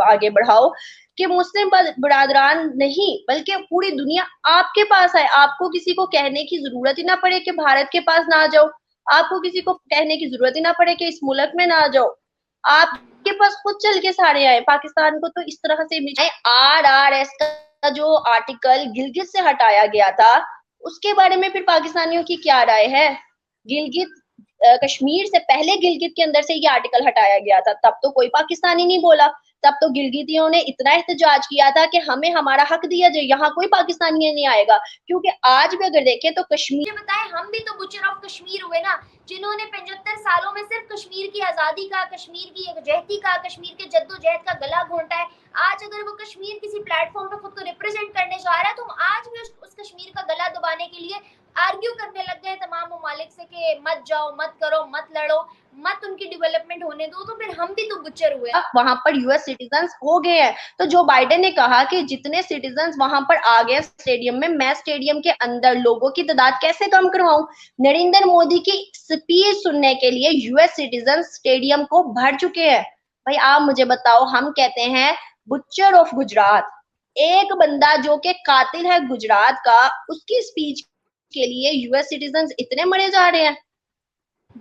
आगे बढ़ाओ कि मुस्लिम बिरादरान नहीं बल्कि पूरी दुनिया आपके पास आए, आपको किसी को कहने की जरूरत ही ना पड़े कि भारत के पास ना जाओ, आपको किसी को कहने की जरूरत ही ना पड़े कि इस मुल्क में ना जाओ, आपके पास खुद चल के सारे आए। पाकिस्तान को तो इस तरह से RRS का जो आर्टिकल गिलगित से हटाया गया था उसके बारे में फिर पाकिस्तानियों की क्या राय है? गिलगित कश्मीर से पहले गिलगित के अंदर से ये आर्टिकल हटाया गया था, तब तो कोई पाकिस्तानी नहीं बोला, तब तो गिलगितियों ने इतना एहतजाज किया था कि हमें हमारा हक दिया जाए, यहाँ कोई पाकिस्तानी नहीं आएगा। क्योंकि आज भी अगर देखें तो कश्मीर बताए, हम भी तो बुचर ऑफ कश्मीर हुए ना, जिन्होंने 75 सालों में सिर्फ कश्मीर की आजादी का, कश्मीर की यकजहती का, कश्मीर के जद्दोजहद का गला घोंटा है। आज अगर वो कश्मीर किसी प्लेटफॉर्म पे खुद को रिप्रेजेंट करने जा रहा है तो हम आज भी उस कश्मीर का गला दबाने के लिए आर्ग्यू करने लग गए तमाम ममालिक से कि मत जाओ, मत करो, मत लड़ो, मत उनकी डेवलपमेंट होने दो। तो फिर हम भी तो बुच्चर हुए। वहां पर यूएस सिटीजन हो गए हैं, तो जो बाइडेन ने कहा कि जितने सिटीजन वहां पर आ गए स्टेडियम में, मैं स्टेडियम के अंदर लोगों की तादाद कैसे कम करवाऊं? नरेंद्र मोदी की स्पीच सुनने के लिए यूएस सिटीजन स्टेडियम को भर चुके हैं। भाई आप मुझे बताओ, हम कहते हैं बुच्चर ऑफ गुजरात, एक बंदा जो कि कातिल है गुजरात का, उसकी स्पीच के लिए यूएस सिटीजन इतने मरे जा रहे हैं।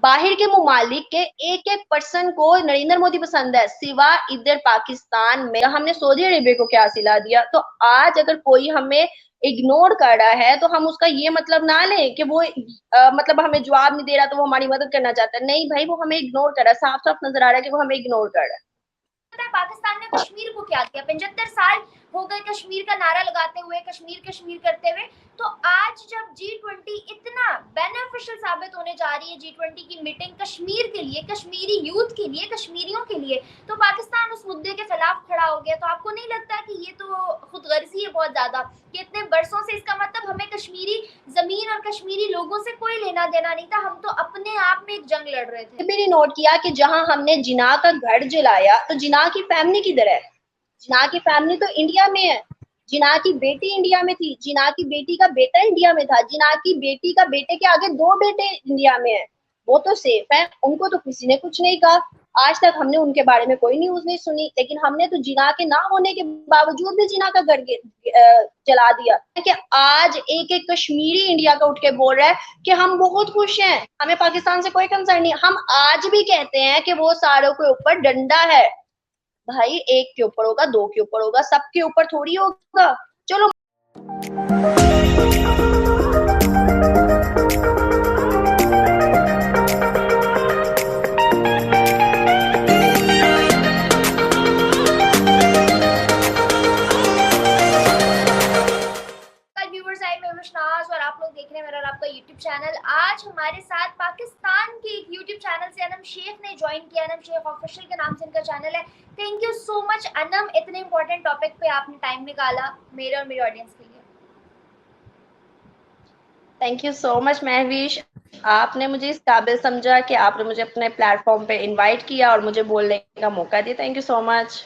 बाहर के मुमालिक के एक एक पर्सन को नरेंद्र मोदी पसंद है, सिवा इधर पाकिस्तान में हमने सऊदी अरेबिया को क्या सिला दिया। तो आज अगर कोई हमें इग्नोर कर रहा है तो हम उसका ये मतलब ना लें कि वो मतलब हमें जवाब नहीं दे रहा तो वो हमारी मदद करना चाहता है। नहीं भाई, वो हमें इग्नोर कर रहा है, साफ साफ नजर आ रहा है कि वो हमें इग्नोर कर रहा है। पाकिस्तान ने कश्मीर को क्या किया? 75 साल हो गए कश्मीर का नारा लगाते हुए, कश्मीर कश्मीर करते हुए। तो आज जब G20 इतना बेनिफिशियल साबित होने जा रही है, G20 की मीटिंग कश्मीर के लिए, कश्मीरी यूथ के लिए, कश्मीरियों के लिए, तो पाकिस्तान उस मुद्दे के खिलाफ खड़ा हो गया। तो आपको नहीं लगता कि ये तो खुदगर्जी है बहुत ज्यादा, कि इतने बरसों से इसका मतलब हमें कश्मीरी जमीन और कश्मीरी लोगों से कोई लेना देना नहीं था, हम तो अपने आप में एक जंग लड़ रहे थे। भी नोट किया कि जहां हमने जिना का घर जलाया तो जिना की फैमिली किधर है? जिना की फैमिली तो इंडिया में है, जिना की बेटी इंडिया में थी, जिना की बेटी का बेटा इंडिया में था, जिना की बेटी का बेटे के आगे दो बेटे इंडिया में है, वो तो सेफ है, उनको तो किसी ने कुछ नहीं कहा। आज तक हमने उनके बारे में कोई न्यूज नहीं सुनी, लेकिन हमने तो जिना के ना होने के बावजूद भी जिना का घर जला दिया। कि आज एक एक कश्मीरी इंडिया का उठ के बोल रहा है कि हम बहुत खुश हैं, हमें पाकिस्तान से कोई कंसर्न नहीं। हम आज भी कहते हैं कि वो सारों के ऊपर डंडा है। भाई एक के ऊपर होगा, दो के ऊपर होगा, सबके ऊपर थोड़ी होगा। चलो और आप लोग देख रहे हैं मेरा और आपका YouTube चैनल। आज हमारे साथ पाकिस्तान के एक YouTube चैनल से अनम शेख ने ज्वाइन किया। अनम शेख ऑफिशियल के नाम से इनका चैनल है। Thank you so much Anam, इतने इंपॉर्टेंट टॉपिक पे आपने टाइम निकाला मेरे और मेरी ऑडियंस के लिए। Thank you so much Mahvish, आपने मुझे इस काबिल समझा कि आपने मुझे अपने प्लेटफॉर्म पे इनवाइट किया और मुझे बोलने का मौका दिया। Thank you so much.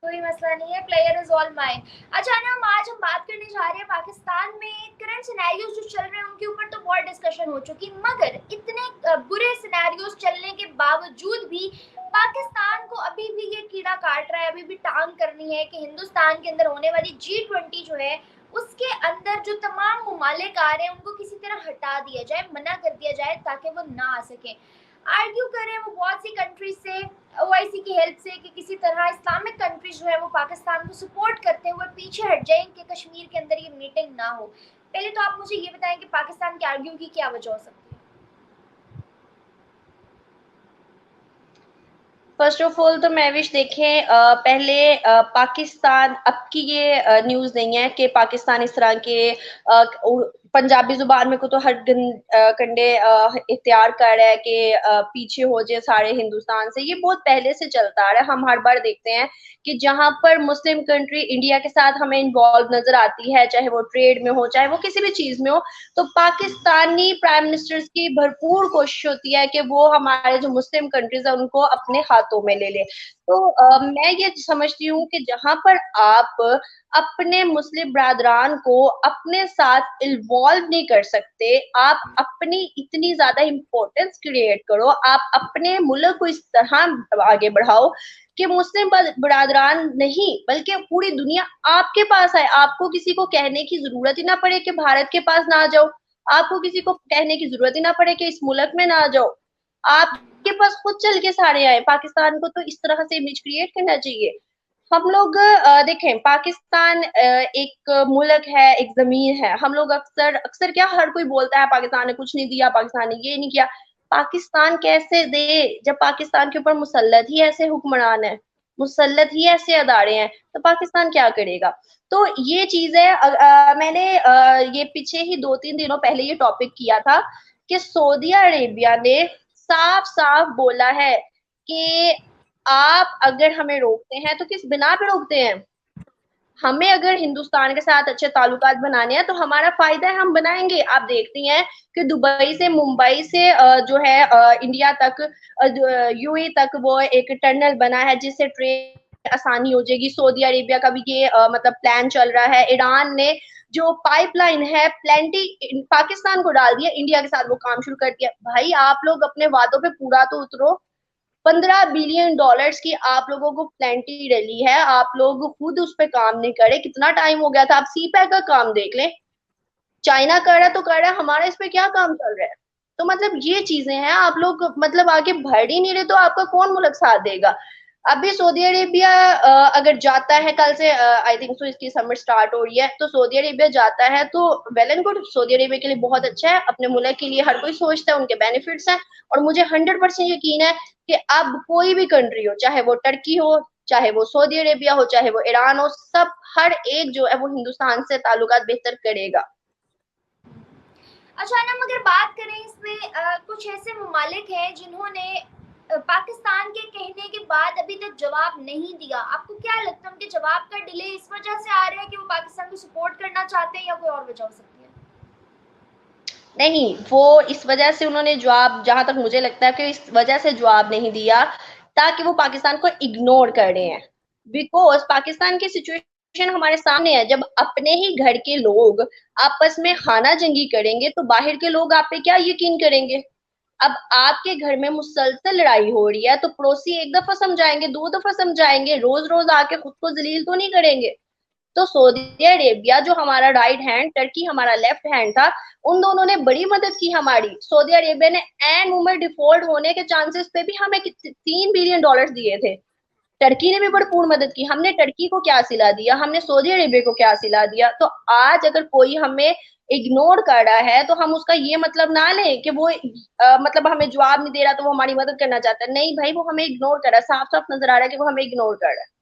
कोई मसला नहीं है, प्लेयर इज ऑल माइन। अच्छा ना, आज हम बात करने जा रहे हैं पाकिस्तान में करंट सिनेरियोज जो चल रहे हैं उनके ऊपर तो बहुत डिस्कशन हो चुकी, मगर इतने बुरे सिनेरियोज चलने के बावजूद भी पाकिस्तान को अभी भी ये कीड़ा काट रहा है, अभी भी टांग करनी है कि हिंदुस्तान के अंदर होने वाली G20 जो है उसके अंदर जो तमाम ममालिक आ रहे हैं उनको किसी तरह हटा दिया जाए, मना कर दिया जाए ताकि वो ना आ सके। आर्ग्यू करें वो बहुत सी कंट्रीज से, OIC की हेल्प से, कि किसी तरह इस्लामिक कंट्रीज जो है वो पाकिस्तान को सपोर्ट करते हुए पीछे हट जाएं कि कश्मीर के अंदर ये मीटिंग ना हो। पहले तो आप मुझे ये बताएं कि पाकिस्तान के आर्ग्यू की क्या वजह हो सकती है? फर्स्ट ऑफ ऑल तो महविश देखें, पहले पाकिस्तान अब की ये न्यूज नहीं है कि पाकिस्तान इस तरह के पंजाबी जुबान में को तो हर कंडे इख्तियार कर रहा है कि पीछे हो जाए सारे हिंदुस्तान से। ये बहुत पहले से चलता आ रहा है। हम हर बार देखते हैं कि जहां पर मुस्लिम कंट्री इंडिया के साथ हमें इन्वॉल्व नजर आती है, चाहे वो ट्रेड में हो, चाहे वो किसी भी चीज में हो, तो पाकिस्तानी प्राइम मिनिस्टर्स की भरपूर कोशिश होती है कि वो हमारे जो मुस्लिम कंट्रीज है उनको अपने हाथों में ले ले। तो मैं ये समझती हूँ कि जहां पर आप अपने मुस्लिम बरादरान को अपने साथ इन्वॉल्व नहीं कर सकते, आप अपनी इतनी ज्यादा इम्पोर्टेंस क्रिएट करो, आप अपने मुल्क को इस तरह आगे बढ़ाओ कि मुस्लिम बरादरान नहीं बल्कि पूरी दुनिया आपके पास आए, आपको किसी को कहने की जरूरत ही ना पड़े कि भारत के पास ना जाओ, आपको किसी को कहने की जरूरत ही ना पड़े कि इस मुल्क में ना जाओ, आपके पास खुद चल के सारे आए। पाकिस्तान को तो इस तरह से इमेज क्रिएट करना चाहिए। हम लोग देखें, पाकिस्तान एक मुल्क है, एक जमीन है। हम लोग अक्सर अक्सर क्या, हर कोई बोलता है पाकिस्तान ने कुछ नहीं दिया, पाकिस्तान ने ये नहीं किया। पाकिस्तान कैसे दे जब पाकिस्तान के ऊपर मुसल्लत ही ऐसे हुक्मरान है, मुसल्लत ही ऐसे अदारे हैं, तो पाकिस्तान क्या करेगा? तो ये चीज है। मैंने ये पीछे ही 2-3 दिनों पहले ये टॉपिक किया था कि सऊदी अरेबिया ने साफ साफ बोला है कि आप अगर हमें रोकते हैं तो किस बिना पे रोकते हैं? हमें अगर हिंदुस्तान के साथ अच्छे ताल्लुकात बनाने हैं तो हमारा फायदा है, हम बनाएंगे। आप देखती हैं कि दुबई से, मुंबई से जो है इंडिया तक, यूएई तक वो एक टनल बना है जिससे ट्रेन आसानी हो जाएगी। सऊदी अरेबिया का भी ये मतलब प्लान चल रहा है। ईरान ने जो पाइपलाइन है प्लेंटी पाकिस्तान को डाल दिया, इंडिया के साथ वो काम शुरू कर दिया। भाई आप लोग अपने वादों पे पूरा तो उतरो। $15 बिलियन की आप लोगों को प्लेंटी डली है, आप लोग खुद उस पर काम नहीं करे। कितना टाइम हो गया था? आप सी पैक का काम देख लें, चाइना कर रहा है तो कर रहा है, हमारा इस पे क्या काम चल रहा है? तो मतलब ये चीजें हैं, आप लोग मतलब आगे बढ़ ही नहीं रहे, तो आपका कौन मुल्क साथ देगा? अभी सऊदी अरेबिया अगर जाता है, कल से आई थिंक सो इसकी समर स्टार्ट हो रही है, तो सऊदी अरेबिया जाता है तो well and good, Saudi Arabia के लिए बहुत अच्छा है, अपने मुल्क के लिए हर कोई सोचता है, उनके बेनिफिट्स हैं। और मुझे 100% यकीन है कि अब कोई भी कंट्री हो, चाहे वो टर्की हो, चाहे वो सऊदी अरेबिया हो, चाहे वो ईरान हो, सब हर एक जो है वो हिंदुस्तान से ताल्लुकात बेहतर करेगा। अच्छा हम अगर बात करें इसमें कुछ ऐसे ममालिक हैं जिन्होंने पाकिस्तान के कहने के बाद अभी तक जवाब नहीं दिया, आपको क्या लगता है उनके जवाब का डिले इस वजह से आ रहा है कि वो पाकिस्तान को सपोर्ट करना चाहते हैं या कोई और वजह हो सकती है? नहीं, वो इस वजह से उन्होंने जवाब, जहां तक मुझे लगता है कि इस वजह से जवाब नहीं दिया ताकि वो पाकिस्तान को इग्नोर कर रहे हैं। बिकॉज पाकिस्तान की सिचुएशन हमारे सामने है। जब अपने ही घर के लोग आपस में खाना जंगी करेंगे तो बाहर के लोग आप पे क्या यकीन करेंगे? अब आपके घर में मुसलसल लड़ाई हो रही है तो पड़ोसी एक दफा समझाएंगे, 2 दफा समझाएंगे, रोज रोज आके खुद को जलील तो नहीं करेंगे। तो सऊदी अरेबिया जो हमारा राइट हैंड, टर्की हमारा लेफ्ट हैंड था, उन दोनों ने बड़ी मदद की हमारी। सऊदी अरेबिया ने एन उमर डिफॉल्ट होने के चांसेस पे भी हमें $3 बिलियन दिए थे। टर्की ने भी भरपूर मदद की। हमने टर्की को क्या सिला दिया, हमने सऊदी अरेबिया को क्या सिला दिया? तो आज अगर कोई हमें इग्नोर कर रहा है तो हम उसका ये मतलब ना लें कि वो मतलब हमें जवाब नहीं दे रहा तो वो हमारी मदद करना चाहता है। नहीं भाई, वो हमें इग्नोर कर रहा है, साफ साफ नजर आ रहा है कि वो हमें इग्नोर कर रहा है।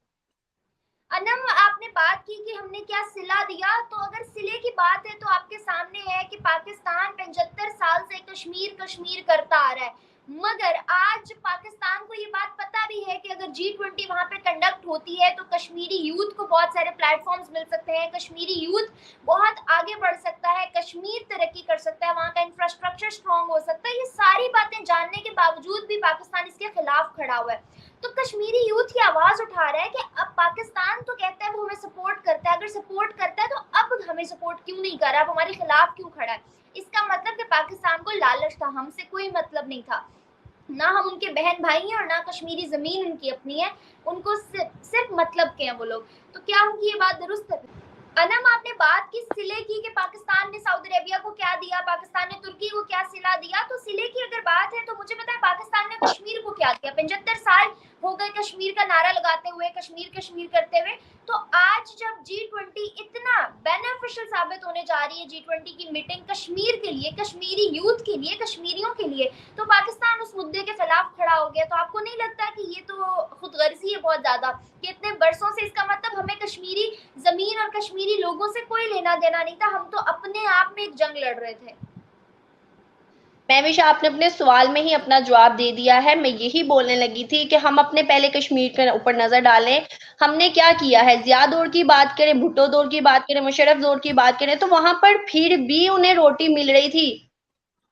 अनम आपने बात की कि हमने क्या सिला दिया, तो अगर सिले की बात है तो आपके सामने है कि पाकिस्तान 75 साल से कश्मीर कश्मीर करता आ रहा है, मगर आज पाकिस्तान को ये बात पता भी है कि अगर G20 वहां पे कंडक्ट होती है तो कश्मीरी यूथ को बहुत सारे प्लेटफॉर्म्स मिल सकते हैं, कश्मीरी यूथ बहुत आगे बढ़ सकता है, कश्मीर तरक्की कर सकता है, वहां का इंफ्रास्ट्रक्चर स्ट्रॉन्ग हो सकता है। ये सारी बातें जानने के बावजूद भी पाकिस्तान इसके खिलाफ खड़ा हुआ है। तो कश्मीरी यूथ की आवाज उठा रहा है कि अब पाकिस्तान तो कहता है वो हमें सपोर्ट करता है, अगर सपोर्ट करता है तो अब हमें सपोर्ट क्यों नहीं कर रहा, अब हमारे खिलाफ क्यों खड़ा है? इसका मतलब कि पाकिस्तान को लालच था, हमसे कोई मतलब नहीं था, ना हम उनके बहन भाई हैं और ना कश्मीरी जमीन उनकी अपनी है, उनको सिर्फ मतलब के हैं वो लोग। तो क्या उनकी ये बात दुरुस्त है? अनम आपने बात की सिले की कि पाकिस्तान ने सऊदी अरेबिया को क्या दिया, पाकिस्तान ने तुर्की को क्या सिला दिया, तो सिले की अगर बात है तो मुझे पता है पाकिस्तान ने कश्मीर को क्या दिया। 75 साल हो गए कश्मीर का नारा लगाते हुए, कश्मीर कश्मीर करते हुए। तो आज जब G20 इतना बेनिफिशियल साबित होने जा रही है, G20 की मीटिंग कश्मीर के लिए, कश्मीरी यूथ के लिए, कश्मीरियों के लिए, तो पाकिस्तान उस मुद्दे के खिलाफ खड़ा हो गया। तो आपको नहीं लगता कि ये तो खुदगर्जी है बहुत ज्यादा कि इतने बरसों से, इसका मतलब हमें कश्मीरी जमीन और कश्मीरी लोगों से कोई लेना देना नहीं था, हम तो अपने आप में एक जंग लड़ रहे थे। महविशा, आपने अपने सवाल में ही अपना जवाब दे दिया है। मैं यही बोलने लगी थी कि हम अपने पहले कश्मीर के ऊपर नजर डालें। हमने क्या किया है, जिया दौर की बात करें, भुट्टो दौर की बात करें, मुशर्रफ दौर की बात करें, तो वहां पर फिर भी उन्हें रोटी मिल रही थी।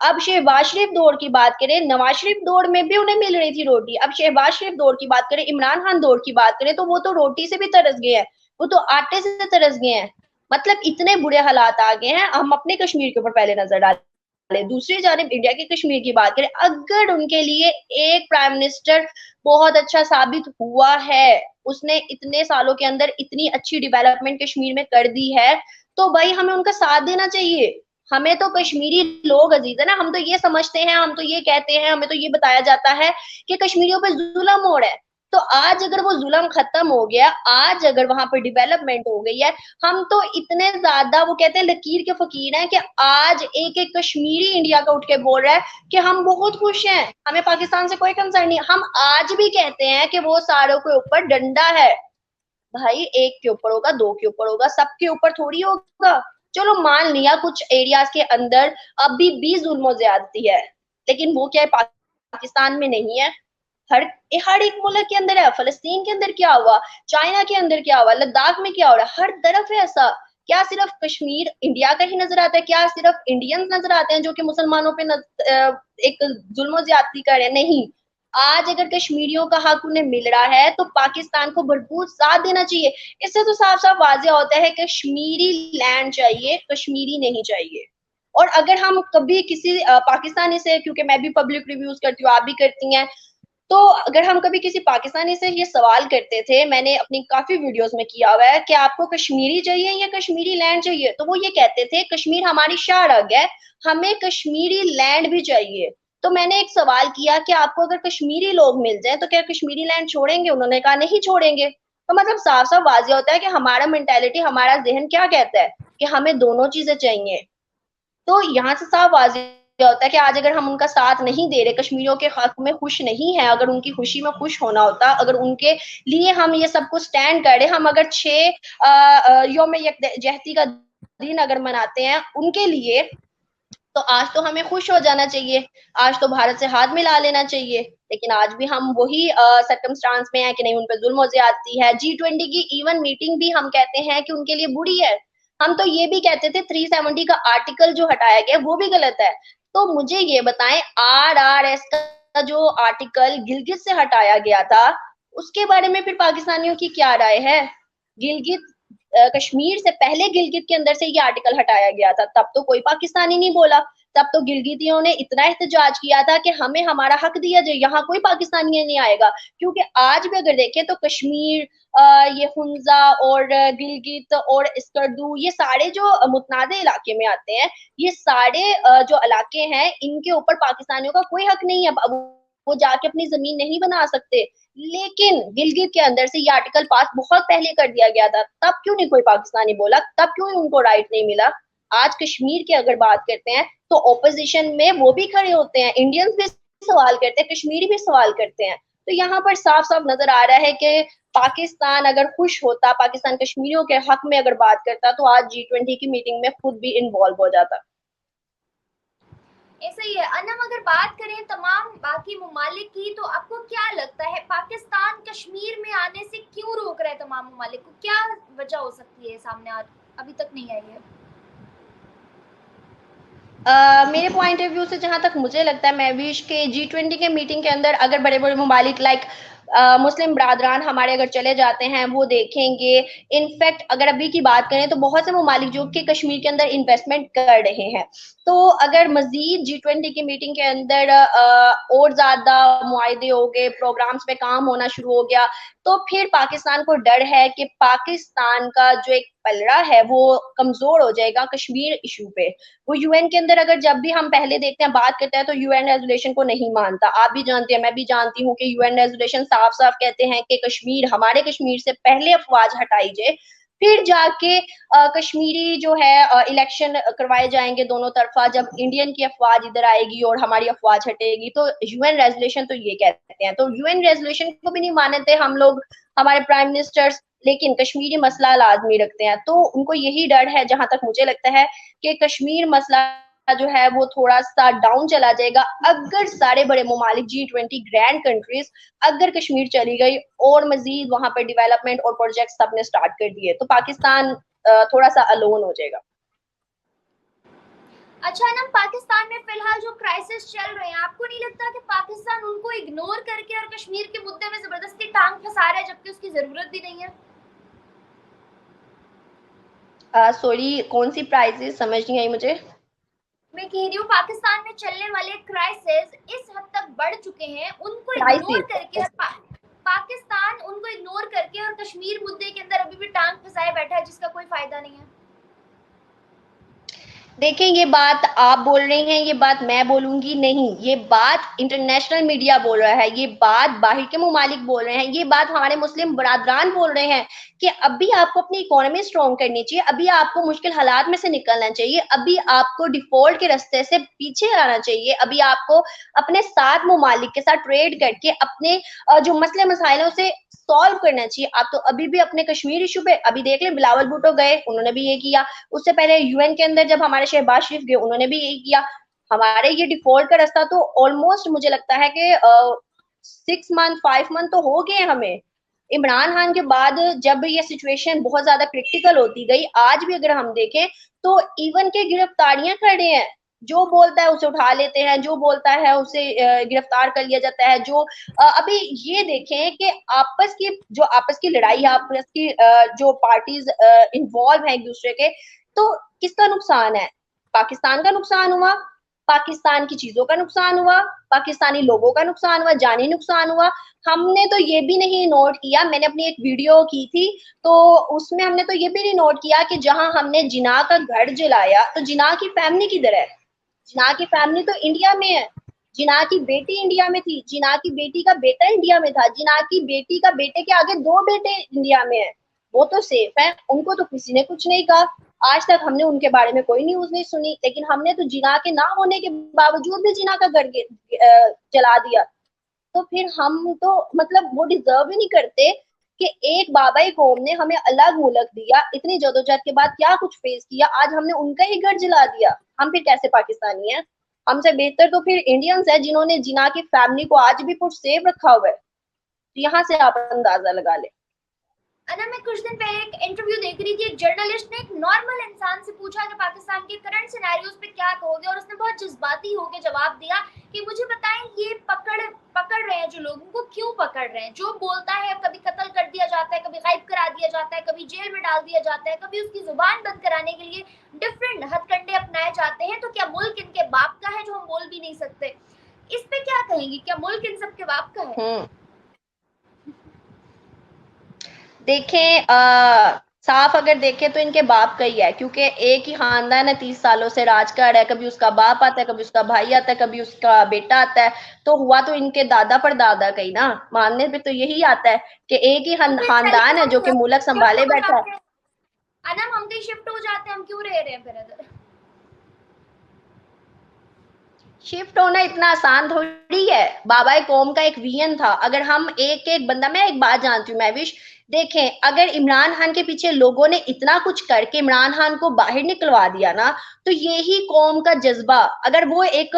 अब शहबाज शरीफ दौर की बात करें, नवाज शरीफ दौर में भी उन्हें मिल रही थी रोटी। अब शहबाज शरीफ दौर की बात करें, इमरान खान दौर की बात करें, तो वो तो रोटी से भी तरस गए हैं, वो तो आटे से तरस गए हैं। मतलब इतने बुरे हालात आ गए हैं। हम अपने कश्मीर के ऊपर पहले नजर डालें, दूसरी जानब इंडिया के कश्मीर की बात करें, अगर उनके लिए एक प्राइम मिनिस्टर बहुत अच्छा साबित हुआ है, उसने इतने सालों के अंदर इतनी अच्छी डेवलपमेंट कश्मीर में कर दी है, तो भाई हमें उनका साथ देना चाहिए। हमें तो कश्मीरी लोग अजीज है ना, हम तो ये समझते हैं, हम तो ये कहते हैं, हमें तो ये बताया जाता है कि कश्मीरियों पे जुल्म हो रहा है। तो आज अगर वो जुल्म खत्म हो गया, आज अगर वहां पर डेवलपमेंट हो गई है, हम तो इतने ज्यादा, वो कहते हैं लकीर के फकीर हैं, कि आज एक एक कश्मीरी इंडिया का उठ के बोल रहा है कि हम बहुत खुश हैं, हमें पाकिस्तान से कोई कंसर्न नहीं। हम आज भी कहते हैं कि वो सारों के ऊपर डंडा है। भाई एक के ऊपर होगा, दो के ऊपर होगा, सबके ऊपर थोड़ी होगा। चलो मान लिया कुछ एरियाज के अंदर अभी भी जुल्म ज्यादती है, लेकिन वो क्या है, पाकिस्तान में नहीं है। हर हर एक मुल्क के अंदर है। फलस्तीन के अंदर क्या हुआ, चाइना के अंदर क्या हुआ, लद्दाख में क्या हो रहा है, हर तरफ है ऐसा। क्या सिर्फ कश्मीर इंडिया का ही नजर आता है? क्या सिर्फ इंडियंस नजर आते हैं जो कि मुसलमानों पे एक जुल्म ज्यादती कर रहे हैं? नहीं। आज अगर कश्मीरियों का हक उन्हें मिल रहा है तो पाकिस्तान को भरपूर साथ देना चाहिए। इससे तो साफ साफ वाजिया होता है, कश्मीरी लैंड चाहिए, कश्मीरी नहीं चाहिए। और अगर हम कभी किसी पाकिस्तानी से, क्योंकि मैं भी पब्लिक रिव्यूज करती हूँ, आप भी करती हैं, तो अगर हम कभी किसी पाकिस्तानी से ये सवाल करते थे, मैंने अपनी काफी वीडियोस में किया हुआ है, कि आपको कश्मीरी चाहिए या कश्मीरी लैंड चाहिए, तो वो ये कहते थे कश्मीर हमारी शाह है, हमें कश्मीरी लैंड भी चाहिए। तो मैंने एक सवाल किया कि आपको अगर कश्मीरी लोग मिल जाए तो क्या कश्मीरी लैंड छोड़ेंगे? उन्होंने कहा नहीं छोड़ेंगे। तो मतलब साफ साफ वाजिया होता है कि हमारा मेंटेलिटी, हमारा जहन क्या कहता है कि हमें दोनों चीजें चाहिए। तो यहाँ से साफ वाजिया होता है कि आज अगर हम उनका साथ नहीं दे रहे, कश्मीरियों के हक में खुश नहीं है, अगर उनकी खुशी में खुश होना होता, अगर उनके लिए हम ये सब कुछ स्टैंड कर रहे, हम अगर 6 योम यकजहती का दिन अगर मनाते हैं उनके लिए, तो आज तो हमें खुश हो जाना चाहिए, आज तो भारत से हाथ मिला लेना चाहिए। लेकिन आज भी हम वही सर्कमस्टांस में है कि नहीं, उन पर जुल्म ज्यादती है। G20 की इवन मीटिंग भी हम कहते हैं कि उनके लिए बुरी है। हम तो ये भी कहते थे 370 का आर्टिकल जो हटाया गया वो भी गलत है। तो मुझे ये बताएं, RRS का जो आर्टिकल गिलगित से हटाया गया था, उसके बारे में फिर पाकिस्तानियों की क्या राय है? गिलगित कश्मीर से पहले गिलगित के अंदर से ये आर्टिकल हटाया गया था, तब तो कोई पाकिस्तानी नहीं बोला। तब तो गिलगितियों ने इतना एहतजाज किया था कि हमें हमारा हक दिया जाए, यहाँ कोई पाकिस्तानी नहीं आएगा। क्योंकि आज भी अगर देखें तो कश्मीर, ये हुंजा और गिलगित और स्कर्दू, ये सारे जो मुतनादे इलाके में आते हैं, ये सारे जो इलाके हैं, इनके ऊपर पाकिस्तानियों का कोई हक नहीं है। अब वो जाके अपनी जमीन नहीं बना सकते। लेकिन गिलगित के अंदर से ये आर्टिकल पास बहुत पहले कर दिया गया था, तब क्यों नहीं कोई पाकिस्तानी बोला? तब क्यों उनको राइट नहीं मिला? आज कश्मीर की अगर बात करते हैं तो ओपोजिशन में वो भी खड़े होते हैं, इंडियंस भी सवाल करते हैं, कश्मीरी भी सवाल करते हैं। तो यहाँ पर साफ साफ नजर आ रहा है कि पाकिस्तान अगर खुश होता, पाकिस्तान कश्मीरियों के हक में अगर बात करता, तो आज G20 की मीटिंग में खुद भी इन्वॉल्व हो जाता। ऐसा ही है। अनम, अगर बात करें तमाम बाकी ममालिक की, तो आपको क्या लगता है पाकिस्तान कश्मीर में आने से क्यों रोक रहा है तमाम ममालिक को? क्या वजह हो सकती है सामने अभी तक नहीं आई है? मेरे पॉइंट ऑफ व्यू से जहां तक मुझे लगता है, मैं विश के G20 के मीटिंग के अंदर अगर बड़े बड़े ममालिक लाइक मुस्लिम बरादरान हमारे अगर चले जाते हैं, वो देखेंगे। इनफैक्ट अगर अभी की बात करें तो बहुत से ममालिक जो कि कश्मीर के अंदर इन्वेस्टमेंट कर रहे हैं, तो अगर मजीद G20 की मीटिंग के अंदर और ज्यादा मुआहदे हो गए, प्रोग्राम्स पे काम होना शुरू हो गया, तो फिर पाकिस्तान को डर है कि पाकिस्तान का जो एक पलड़ा है वो कमजोर हो जाएगा कश्मीर इशू पे। वो यूएन के अंदर अगर जब भी हम पहले देखते हैं, बात करते हैं, तो यूएन रेजोल्यूशन को नहीं मानता। आप भी जानते हैं, मैं भी जानती हूँ कि यूएन रेजोल्यूशन साफ साफ कहते हैं कि कश्मीर, हमारे कश्मीर से पहले अफवाज हटाई जाए, फिर जाके कश्मीरी जो है इलेक्शन करवाए जाएंगे दोनों तरफा। जब इंडियन की अफवाज इधर आएगी और हमारी अफवाज हटेगी, तो यूएन रेजोल्यूशन तो ये कहते हैं। तो यूएन रेजोल्यूशन को भी नहीं मानते हम लोग, हमारे प्राइम मिनिस्टर्स, लेकिन कश्मीरी मसला लाजमी रखते हैं। तो उनको यही डर है, जहां तक मुझे लगता है, कि कश्मीर मसला जो है वो थोड़ा सा डाउन चला जाएगा अगर सारे बड़े ममालिक G20 ग्रैंड कंट्रीज अगर कश्मीर चली गई और मजीद वहां पर डेवलपमेंट और प्रोजेक्ट सबने स्टार्ट कर दिए, तो पाकिस्तान थोड़ा सा अलोन हो जाएगा। अच्छा ना, पाकिस्तान में फिलहाल जो क्राइसिस चल रहे हैं, आपको नहीं लगता कि पाकिस्तान उनको इग्नोर करके और कश्मीर के मुद्दे में जबरदस्ती टांग फंसा रहा है, जबकि उसकी जरूरत भी नहीं है? सॉरी, कौन सी प्राइजेस समझ नहीं आई मुझे। मैं कह रही हूँ पाकिस्तान में चलने वाले क्राइसिस इस हद तक बढ़ चुके हैं, उनको इग्नोर करके क्राइसिस। और पाकिस्तान उनको इग्नोर करके और कश्मीर मुद्दे के अंदर अभी भी टांग फंसाए बैठा है, जिसका कोई फायदा नहीं है। देखिए, ये बात आप बोल रहे हैं, ये बात मैं बोलूंगी नहीं, ये बात इंटरनेशनल मीडिया बोल रहा है, ये बात बाहर के ममालिक बोल रहे हैं, ये बात हमारे मुस्लिम बरादरान बोल रहे हैं कि अभी आपको अपनी इकोनॉमी स्ट्रॉन्ग करनी चाहिए, अभी आपको मुश्किल हालात में से निकलना चाहिए, अभी आपको डिफॉल्ट के रास्ते से पीछे आना चाहिए, अभी आपको अपने साथ ममालिक के साथ ट्रेड करके अपने जो मसले मसाइल है उसे सॉल्व करना चाहिए। आप तो अभी भी अपने कश्मीर इशू पे अभी देख लें, बिलावल भुट्टो गए, उन्होंने भी ये किया, उससे पहले यूएन के अंदर जब हमारे शहबाज शरीफ गए, उन्होंने भी यही किया। हमारे ये डिफॉल्ट का रास्ता तो ऑलमोस्ट मुझे लगता है कि 6 मंथ 5 मंथ तो हो गए हमें। इमरान खान के बाद जब ये सिचुएशन बहुत ज्यादा क्रिटिकल होती गई, आज भी अगर हम देखें तो इवन के गिरफ्तारियां कर रहे हैं, जो बोलता है उसे उठा लेते हैं, जो बोलता है उसे गिरफ्तार कर लिया जाता है। जो अभी ये देखें कि आपस की लड़ाई है, आपस की जो पार्टीज इन्वॉल्व है एक दूसरे के, तो किसका नुकसान है? पाकिस्तान का नुकसान हुआ, पाकिस्तान की चीजों का नुकसान हुआ, पाकिस्तानी लोगों का नुकसान हुआ, जानी नुकसान हुआ। हमने तो ये भी नहीं नोट किया, मैंने अपनी एक वीडियो की थी तो उसमें हमने तो ये भी नहीं नोट किया कि जहां हमने जिना का घर जलाया तो जिना की फैमिली किधर है? जिना की फैमिली तो इंडिया में है, जिना की बेटी इंडिया में थी, जिना की बेटी का बेटा इंडिया में था, जिना की बेटी का बेटे के आगे 2 बेटे इंडिया में है, वो तो सेफ है, उनको तो किसी ने कुछ नहीं कहा। आज तक हमने उनके बारे में कोई न्यूज नहीं सुनी, लेकिन हमने तो जिना के ना होने के बावजूद भी जिना का घर जला दिया। तो फिर हम तो मतलब वो डिजर्व ही नहीं करते कि एक बाबाई कौम ने हमें अलग मुल्क दिया, इतनी जदोजहद के बाद क्या कुछ फेस किया, आज हमने उनका ही घर जला दिया, हम फिर कैसे पाकिस्तानी हैं? हमसे बेहतर तो फिर इंडियंस है जिन्होंने जिना की फैमिली को आज भी पुट सेव रखा हुआ है। तो यहाँ से आप अंदाजा लगा ले। अना, मैं कुछ दिन पहले एक इंटरव्यू देख रही थी, एक जर्नलिस्ट ने एक नॉर्मल इंसान से पूछा कि पाकिस्तान के करंट सिनेरियोज पे क्या कहोगे, और उसने बहुत जज्बाती होकर जवाब दिया कि मुझे बताएं ये पकड़ रहे हैं जो लोग, उनको क्यों पकड़ रहे हैं? जो बोलता है कभी कत्ल कर दिया जाता है, कभी गायब करा दिया जाता है, कभी जेल में डाल दिया जाता है, कभी उसकी जुबान बंद कराने के लिए डिफरेंट हथकंडे अपनाए जाते हैं। तो क्या मुल्क इनके बाप का है जो हम बोल भी नहीं सकते? इस पे क्या कहेंगी, क्या मुल्क इन सब के बाप का है? देखें, साफ अगर देखें तो इनके बाप का ही है, क्योंकि एक ही खानदान है 30 सालों से राज कर रहा है, कभी उसका बाप आता है, कभी उसका भाई आता है, कभी उसका बेटा आता है, तो हुआ तो इनके दादा पर दादा का ही ना। मानने पे तो यही आता है कि एक ही तो फिर चलिए खानदान है हम जो कि मुल्क शिफ्ट संभाले हो बैठा है। जाते हैं। अनम, हम कहीं शिफ्ट हो जाते हैं, हम क्यों रह रहे हैं फिर इधर? शिफ्ट होना इतना आसान थोड़ी है, बाबा कौम का एक विजन था। अगर हम एक एक बंदा, मैं एक बात जानती हूँ मैं विश, देखें अगर इमरान खान के पीछे लोगों ने इतना कुछ करके इमरान खान को बाहर निकलवा दिया ना, तो यही कौम का जज्बा, अगर वो एक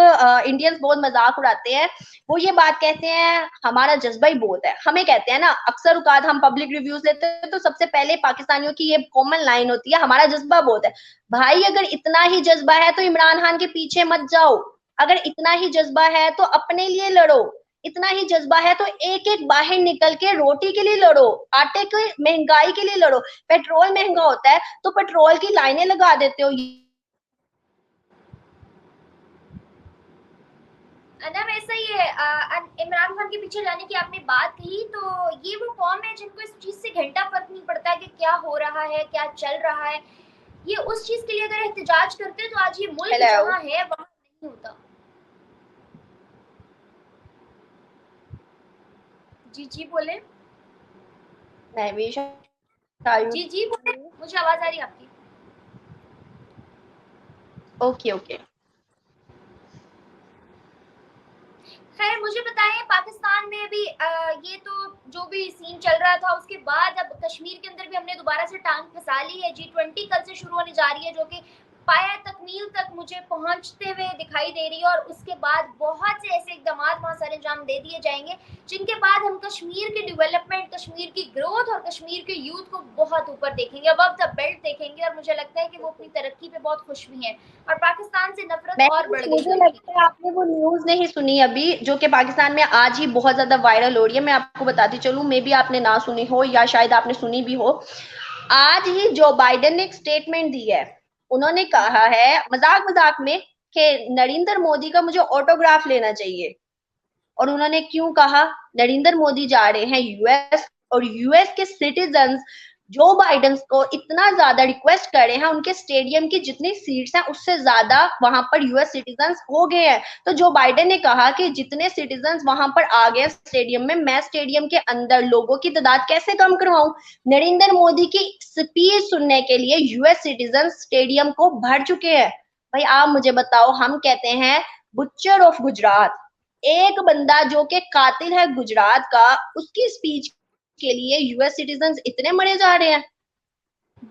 इंडियंस बहुत मजाक उड़ाते हैं, वो ये बात कहते हैं हमारा जज्बा ही बहुत है, हमें कहते हैं ना अक्सर औकात हम पब्लिक रिव्यूज लेते हैं तो सबसे पहले पाकिस्तानियों की ये कॉमन लाइन होती है हमारा जज्बा बहुत है। भाई अगर इतना ही जज्बा है तो इमरान खान के पीछे मत जाओ, अगर इतना ही जज्बा है तो अपने लिए लड़ो, इतना ही जज्बा है तो एक एक बाहर निकल के रोटी के लिए लड़ो, आटे की महंगाई के लिए लड़ो। पेट्रोल महंगा होता है तो पेट्रोल की लाइनें लगा देते हो। अनम, ऐसा ही है। इमरान खान के पीछे जाने की आपने बात कही, तो ये वो कौम है जिनको इस चीज से घंटा फर्क नहीं पड़ता कि क्या हो रहा है, क्या चल रहा है। ये उस चीज के लिए अगर एहतजाज करते तो आज ये मुल्क जहाँ है वहां नहीं होता। जी जी बोले। महवीश, जी जी बोले, मुझे आवाज आ रही है आपकी। Okay okay. खैर, मुझे बताएं, पाकिस्तान में अभी ये तो जो भी सीन चल रहा था उसके बाद अब कश्मीर के अंदर भी हमने दोबारा से टांग फंसा ली है। G20 कल से शुरू होने जा रही है, जो कि पाया तकमील तक मुझे पहुंचते हुए दिखाई दे रही है, और उसके बाद बहुत से ऐसे इकदाम वहां सर अंजाम दे दिए जाएंगे जिनके बाद हम कश्मीर की डेवलपमेंट, कश्मीर की ग्रोथ और कश्मीर के यूथ को बहुत ऊपर देखेंगे, अबव द बेल्ट देखेंगे। और मुझे लगता है कि वो अपनी तरक्की पे बहुत खुश भी हैं, और पाकिस्तान से नफरत और बढ़ गई मुझे उनकी। लगता है आपने वो न्यूज नहीं सुनी अभी, जो कि पाकिस्तान में आज ही बहुत ज्यादा वायरल हो रही है। मैं आपको बताती चलूं, मे बी आपने ना सुनी हो या शायद आपने सुनी भी हो। आज ही जो बाइडेन ने एक स्टेटमेंट दी है। उन्होंने कहा है मजाक मजाक में कि नरेंद्र मोदी का मुझे ऑटोग्राफ लेना चाहिए। और उन्होंने क्यों कहा? नरेंद्र मोदी जा रहे हैं यूएस, और यूएस के सिटीजन जो बाइडेन को इतना ज्यादा रिक्वेस्ट कर रहे हैं, उनके स्टेडियम की जितनी सीट्स हैं उससे ज्यादा वहां पर यूएस सिटीजन हो गए हैं। तो जो बाइडेन ने कहा कि जितने सिटीजन वहां पर आ गए स्टेडियम में, मैं स्टेडियम के अंदर लोगों की तादाद कैसे कम करवाऊं? नरेंद्र मोदी की स्पीच सुनने के लिए यूएस सिटीजन स्टेडियम को भर चुके हैं। भाई आप मुझे बताओ, हम कहते हैं बुच्चर ऑफ गुजरात, एक बंदा जो कि कातिल है गुजरात का, उसकी स्पीच के लिए यूएस सिटीजन इतने मरे जा रहे हैं।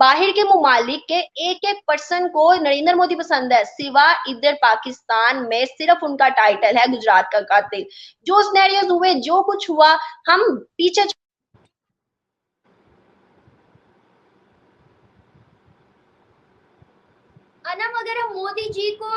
बाहर के मुमालिक के एक एक पर्सन को नरेंद्र मोदी पसंद है, सिवा इधर पाकिस्तान में सिर्फ उनका टाइटल है गुजरात का कातिल। जो सिनेरियोज हुए, जो कुछ हुआ, हम पीछे अनम, अगर हम मोदी जी को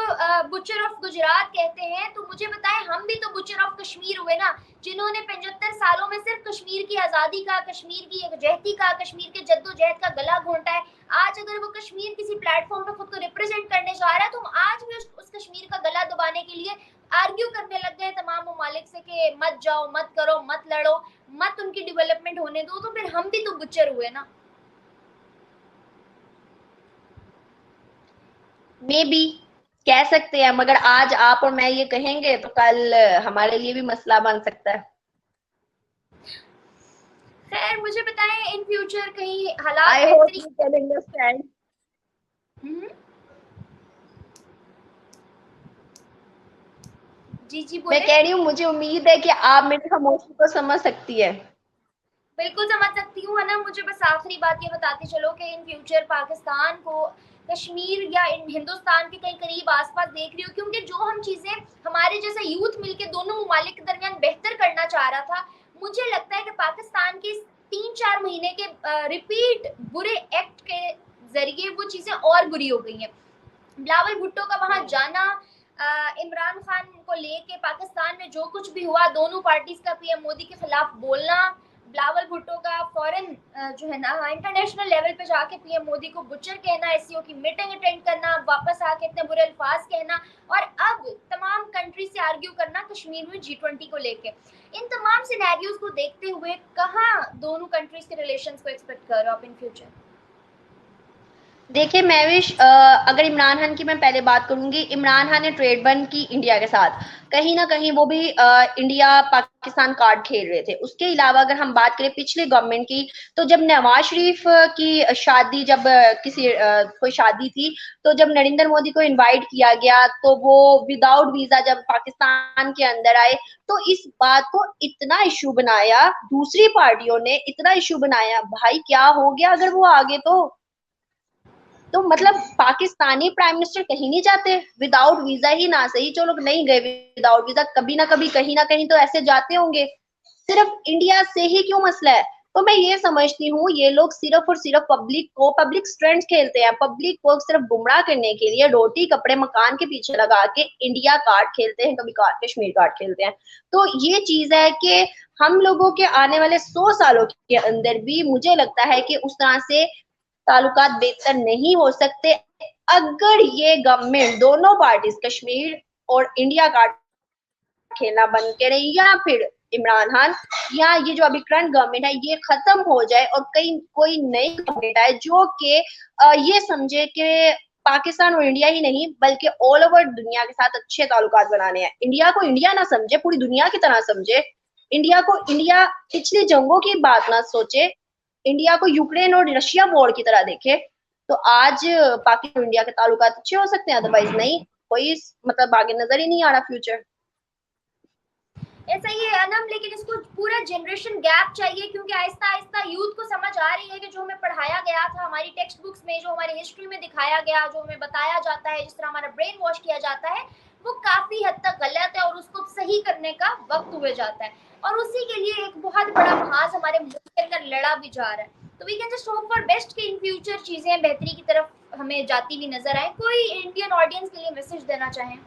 बुचर ऑफ गुजरात कहते हैं, तो मुझे बताएं हम भी तो बुचर ऑफ कश्मीर हुए ना, जिन्होंने 75 सालों में सिर्फ कश्मीर की आजादी का, कश्मीर की यकजहती का, कश्मीर के जद्दोजहद का गला घोंटा है। आज अगर वो कश्मीर किसी प्लेटफॉर्म पर खुद को रिप्रेजेंट करने जा रहा है, तो हम आज भी उस कश्मीर का गला दबाने के लिए आर्ग्यू करने लग गए तमाम ममालिक से कि मत जाओ, मत करो, मत लड़ो, मत उनकी डेवलपमेंट होने दो। तो फिर हम भी तो बुचर हुए ना। मे बी कह सकते हैं, मगर आज आप और मैं ये कहेंगे तो कल हमारे लिए भी मसला बन सकता है। खैर, मुझे बताएं इन फ्यूचर कहीं हालात आई होप बेहतरी। You can understand. हम्म, जी जी मैं बोले। कह रही हूँ, मुझे उम्मीद है कि आप मेरी खामोशी को समझ सकती है। बिल्कुल समझ सकती हूँ, है ना। मुझे बस आखिरी बात ये बताते चलो कि इन फ्यूचर पाकिस्तान को कश्मीर या हिंदुस्तान के कहीं करीब आसपास देख रही हो, क्योंकि जो हम चीजें हमारे जैसा यूथ मिलके दोनों ममालिक के दरमियान बेहतर करना चाह रहा था, मुझे लगता है कि पाकिस्तान के 3-4 महीने के रिपीट बुरे एक्ट के जरिए वो चीजें और बुरी हो गई हैं। बिलावल भुट्टो का वहां जाना, इमरान खान को लेके पाकिस्तान में जो कुछ भी हुआ, दोनों पार्टीज का पीएम मोदी के खिलाफ बोलना, बिलावल भुट्टो का फॉरेन जो है ना इंटरनेशनल लेवल पे जाके पीएम मोदी को बुचर कहना, एससीओ की मीटिंग अटेंड करना, वापस आके इतने बुरे अल्फाज कहना, और अब तमाम कंट्री से आर्ग्यू करना कश्मीर में G20 को लेके। इन तमाम सिनेरियोज को देखते हुए कहाँ दोनों कंट्रीज के रिलेशंस को एक्सपेक्ट कर रहे हो आप इन फ्यूचर? देखिए महविश, अगर इमरान खान की मैं पहले बात करूंगी, इमरान खान ने ट्रेड बंद की इंडिया के साथ। कहीं ना कहीं वो भी इंडिया पाकिस्तान कार्ड खेल रहे थे। उसके अलावा अगर हम बात करें पिछले गवर्नमेंट की, तो जब नवाज शरीफ की शादी, जब किसी कोई शादी थी, तो जब नरेंद्र मोदी को इनवाइट किया गया, तो वो विदाउट वीजा जब पाकिस्तान के अंदर आए, तो इस बात को इतना इशू बनाया, दूसरी पार्टियों ने इतना इशू बनाया, भाई क्या हो गया अगर वो आगे तो मतलब पाकिस्तानी प्राइम मिनिस्टर कहीं नहीं जाते विदाउट वीजा ही, ना सही चलो नहीं गए विदाउट वीजा, कभी ना कभी कहीं ना कहीं तो ऐसे जाते होंगे। सिर्फ इंडिया से ही क्यों मसला है? तो मैं ये समझती हूँ, ये लोग सिर्फ और सिर्फ पब्लिक स्टंट खेलते हैं, पब्लिक को सिर्फ गुमराह करने के लिए रोटी कपड़े मकान के पीछे लगा के इंडिया कार्ड खेलते हैं, कभी कश्मीर कार्ड खेलते हैं। तो ये चीज है कि हम लोगों के आने वाले 100 सालों के अंदर भी मुझे लगता है कि उस तरह से ताल्लुकात बेहतर नहीं हो सकते, अगर ये गवर्नमेंट दोनों पार्टीज कश्मीर और इंडिया का खेलना बंद करे, या फिर इमरान खान या ये जो अभी करंट गवर्नमेंट है ये खत्म हो जाए और कई कोई नई गवर्नमेंट आए जो कि ये समझे कि पाकिस्तान और इंडिया ही नहीं बल्कि ऑल ओवर दुनिया के साथ अच्छे ताल्लुकात बनाने हैं। इंडिया को इंडिया ना समझे, पूरी दुनिया की तरह समझे। इंडिया को इंडिया पिछली जंगों की बात ना सोचे, इंडिया को यूक्रेन और रशिया वॉर की तरह देखे, तो आज पाकिस्तान और इंडिया के ताल्लुकात अच्छे हो सकते हैं, अदरवाइज नहीं। कोई मतलब आगे नजर ही नहीं आ रहा फ्यूचर। ऐसा ही है अनम, लेकिन इसको पूरा जनरेशन गैप चाहिए, क्योंकि आहिस्ता आहिस्ता यूथ को समझ आ रही है कि जो हमें पढ़ाया गया था, हमारी टेक्स्ट बुक्स में, जो हमारी हिस्ट्री में दिखाया गया, जो हमें बताया जाता है, जिस तरह हमारा ब्रेन वॉश किया जाता है, वो काफी हद तक गलत है और उसको सही करने का वक्त हुए जाता है। और उसी के लिए एक बहुत बड़ा महाज हमारे मुल्क के अंदर लड़ा भी जा रहा है। तो we can just hope for best कि इन फ्यूचर चीजें बेहतरी की तरफ हमें जाती हुई नजर आए। कोई इंडियन ऑडियंस के लिए मैसेज देना चाहें?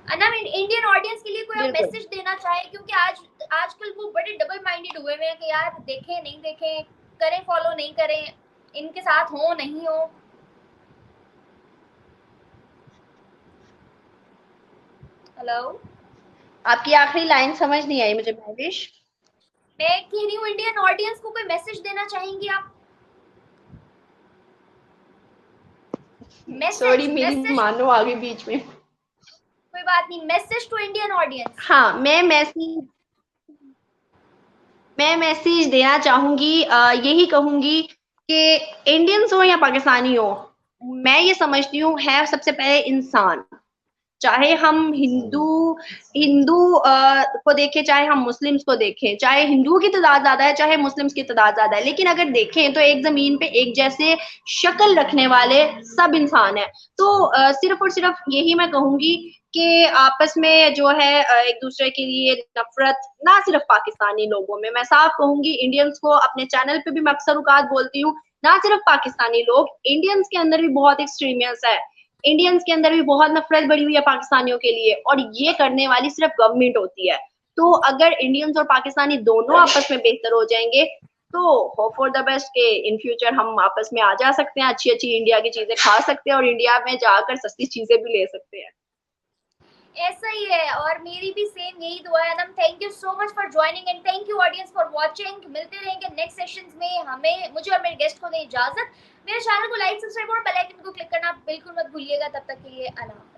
अनम, इंडियन ऑडियंस के लिए कोई आप बिल्कुल। मैसेज देना चाहें? क्योंकि आजकल वो बड़े डबल माइंडेड हुए हैं कि यार देखें नहीं देखें, करें फॉलो नहीं करें, इनके साथ हो नहीं हो। हेलो, आपकी आखिरी लाइन समझ नहीं आई मुझे महविश। मैं कह रही हूँ इंडियन ऑडियंस को कोई मैसेज देना चाहेंगी आप? सॉरी, मैसेज मेरी मैसेज मानो आ गई बीच में। कोई बात नहीं, मैसेज टू इंडियन ऑडियंस। हाँ, मैं मैसेज देना चाहूंगी, यही कहूंगी कि इंडियंस हो या पाकिस्तानी हो, मैं ये समझती हूँ है सबसे पहले इंसान। चाहे हम हिंदू हिंदू को देखें, चाहे हम मुस्लिम्स को देखें, चाहे हिंदुओं की तादाद ज्यादा है, चाहे मुस्लिम्स की तादाद ज्यादा है, लेकिन अगर देखें तो एक जमीन पे एक जैसे शक्ल रखने वाले सब इंसान है। तो सिर्फ और सिर्फ यही मैं कहूंगी कि आपस में जो है एक दूसरे के लिए नफरत, ना सिर्फ पाकिस्तानी लोगों में, मैं साफ कहूंगी इंडियंस को, अपने चैनल पे भी मैं अक्सर औकात बोलती हूँ, ना सिर्फ पाकिस्तानी लोग, इंडियंस के अंदर भी बहुत एक्सट्रीमियंस है, इंडियंस के अंदर भी बहुत नफरत बढ़ी हुई है पाकिस्तानियों के लिए, और ये करने वाली सिर्फ गवर्नमेंट होती है। तो अगर इंडियंस और पाकिस्तानी दोनों आपस में बेहतर हो जाएंगे तो होप फॉर द बेस्ट के इन फ्यूचर हम आपस में आ जा सकते हैं, अच्छी अच्छी इंडिया की चीजें खा सकते हैं और इंडिया में जाकर सस्ती चीजें भी ले सकते हैं। ऐसा ही है, और मेरी भी सेम यही दुआ है। नम, thank you so much for joining and thank you audience for watching. मिलते रहेंगे नेक्स्ट सेशंस में। हमें, मुझे और मेरे गेस्ट को दें इजाजत। मेरे चैनल को लाइक, सब्सक्राइब और बेल आइकन को क्लिक करना बिल्कुल मत भूलिएगा। तब तक के लिए अल्लाह।